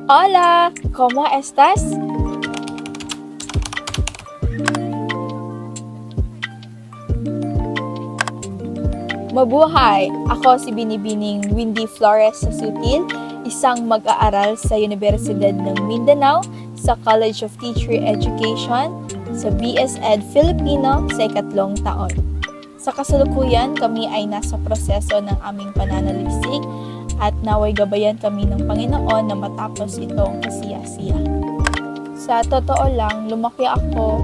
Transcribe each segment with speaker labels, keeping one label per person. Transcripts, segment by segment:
Speaker 1: Hola! ¿Cómo estás? Mabuhay! Ako si Binibining Windy Flores Sutil, isang mag-aaral sa Universidad ng Mindanao sa College of Teacher Education sa BS Ed Filipino sa ikatlong taon. Sa kasalukuyan, kami ay nasa proseso ng aming pananaliksik at naway gabayan kami ng Panginoon na matapos itong kasiyasiya. Sa totoo lang, lumaki ako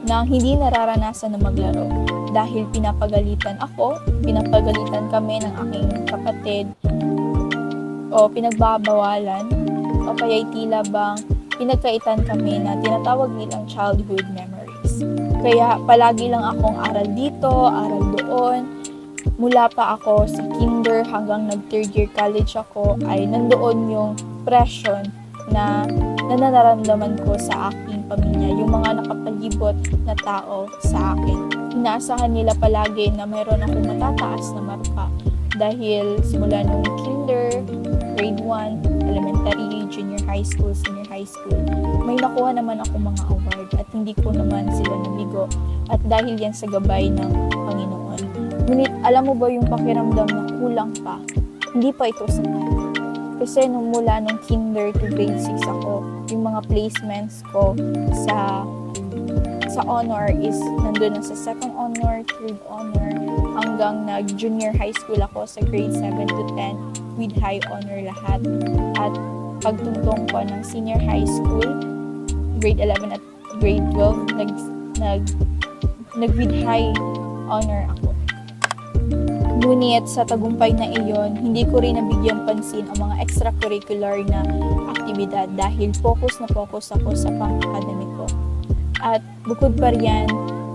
Speaker 1: nang hindi nararanasan na maglaro dahil pinapagalitan kami ng aking kapatid o pinagbabawalan o kaya'y tila bang pinagkaitan kami na tinatawag nilang childhood memories. Kaya palagi lang akong aral dito, aral doon. Mula pa ako sa kinder hanggang nag-third year college ako ay nandoon yung pressure na nararamdaman ko sa aking pamilya, yung mga nakapalibot na tao sa akin. Inaasahan nila palagi na mayroon akong matataas na marka dahil simula nung kinder, grade 1, elementary, junior high school, senior high school, may nakuha naman ako mga award at hindi ko naman sila nabigo at dahil yan sa gabay ng Panginoon. Ngunit alam mo ba yung pakiramdam na kulang pa? Hindi pa ito sapat. Kasi nung mula nung kinder to grade 6 ako, yung mga placements ko sa honor is nandun na sa second honor, third honor, hanggang nag-junior high school ako sa grade 7 to 10 with high honor lahat. At pagtungtong ko ng senior high school, grade 11 at grade 12, nag-with high honor ako. Ngunit sa tagumpay na iyon, hindi ko rin nabigyang pansin ang mga extracurricular na aktibidad dahil focus na focus ako sa pang-academic ko. At bukod pa riyan,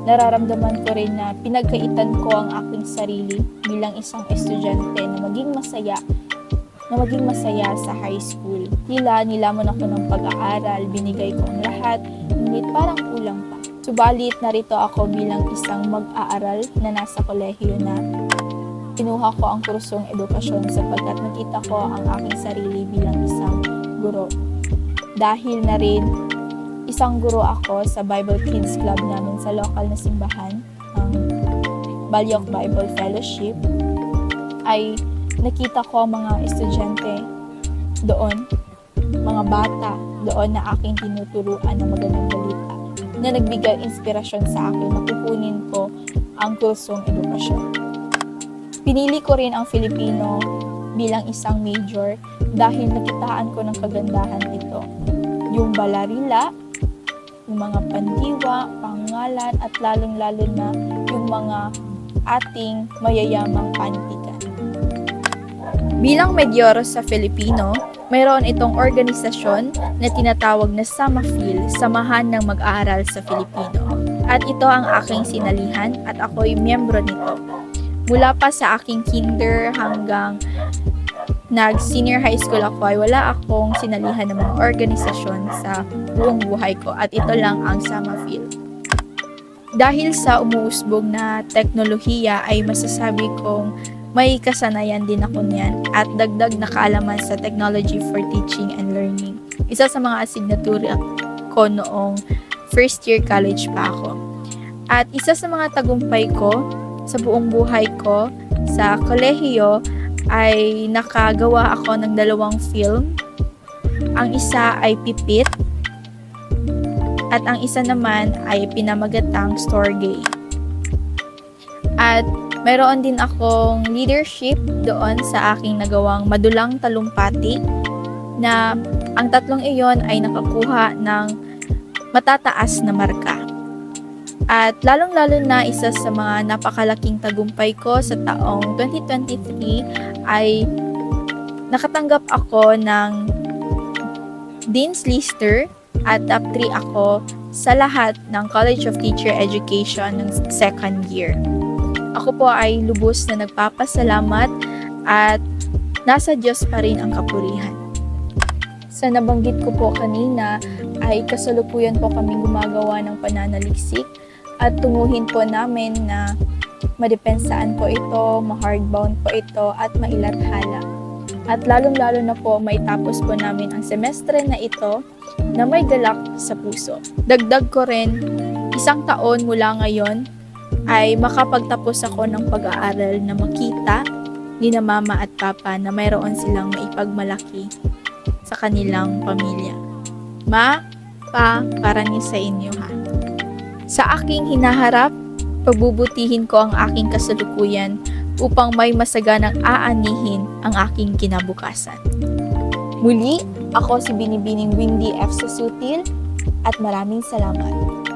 Speaker 1: nararamdaman ko rin na pinagkaitan ko ang aking sarili bilang isang estudyante na maging masaya sa high school. Tila nilamon ako ng pag-aaral, binigay ko ang lahat, ngunit parang kulang pa. Subalit narito ako bilang isang mag-aaral na nasa kolehiyo na. Kinuha ko ang kursong edukasyon sapagkat nakita ko ang aking sarili bilang isang guro. Dahil na rin isang guro ako sa Bible Kids Club namin sa local na simbahan, ang Balyok Bible Fellowship, ay nakita ko ang mga estudyante doon, mga bata doon na aking tinuturuan ng magandang balita, na nagbigay inspirasyon sa akin na kukunin ko ang kursong edukasyon. Pinili ko rin ang Filipino bilang isang major dahil nakitaan ko ng kagandahan nito. Yung balarila, yung mga pandiwa, pangalan, at lalong-lalo na yung mga ating mayayamang panitikan. Bilang medyoro sa Filipino, mayroon itong organisasyon na tinatawag na SamaFil, Samahan ng Mag-aaral sa Filipino. At ito ang aking sinalihan at ako'y miyembro nito. Mula pa sa aking kinder hanggang nag-senior high school ako ay wala akong sinalihan ng mga organisasyon sa buong buhay ko at ito lang ang SamaFil. Dahil sa umuusbog na teknolohiya ay masasabi kong may kasanayan din ako niyan at dagdag na kaalaman sa technology for teaching and learning. Isa sa mga asignatura ko noong first year college pa ako. At isa sa mga tagumpay ko sa buong buhay ko sa kolehiyo ay nakagawa ako ng 2 film. Ang isa ay Pipit at ang isa naman ay pinamagatang Storge. At mayroon din akong leadership doon sa aking nagawang Madulang Talumpati na ang 3 iyon ay nakakuha ng matataas na marka. At lalong-lalo na isa sa mga napakalaking tagumpay ko sa taong 2023 ay nakatanggap ako ng Dean's Lister at top 3 ako sa lahat ng College of Teacher Education ng second year. Ako po ay lubos na nagpapasalamat at nasa Diyos pa rin ang kapurihan. Sa nabanggit ko po kanina ay kasalukuyan po kaming gumagawa ng pananaliksik at tunguhin po namin na madepensaan po ito, ma-hardbound po ito at mailathala. At lalong-lalo na po maitapos po namin ang semestre na ito na may galak sa puso. Dagdag ko rin, 1 taon mula ngayon ay makapagtapos ako ng pag-aaral na makita ni na mama at papa na mayroon silang maipagmalaki sa kanilang pamilya. Ma, pa, para niyo sa inyo ha. Sa aking hinaharap, pagbubutihin ko ang aking kasalukuyan upang may masaganang aanihin ang aking kinabukasan. Muli, ako si Binibining Windy F. Susutil at maraming salamat.